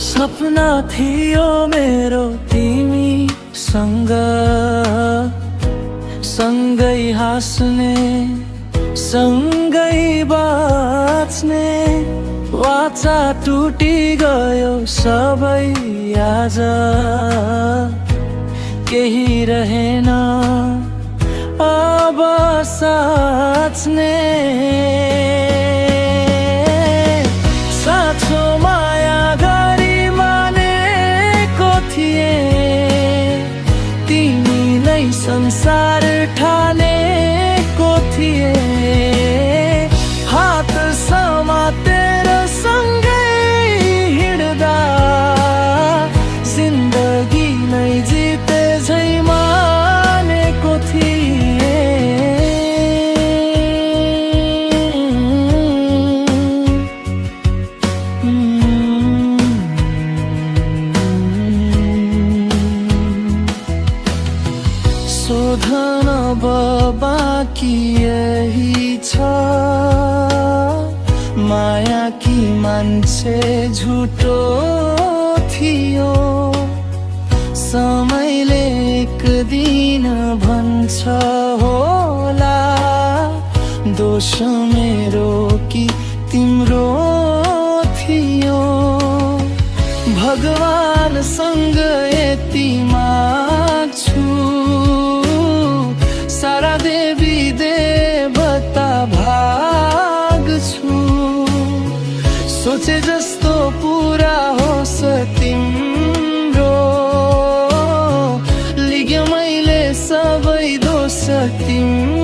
सपना थियो मेरो तिमीसँग, सँगै हाँस्ने सँगै बाँच्ने। वाचा टुटी गयो सबै आज, केही रहेन अब साँच्ने। साँचो माया गरी मानेको थिएँ, तिमीलाई संसार ठानेको थिएँ। हात समातेर सँगै हिँड्दा जिन्दगी नै जिते झै मानेको थिएँ। शोधन बाँकी यही छ, माया कि मान्छे झुटो थियो। समयले एक दिन भन्छ होला, दोष मेरो कि तिम्रो थियो। भगवानसँग यति माग्छु, सारा देवी देवता भाग्छु। सोचे जस्तो पुरा होस् तिम्रो, लिग्यो मैले सबै दोष तिम्रो।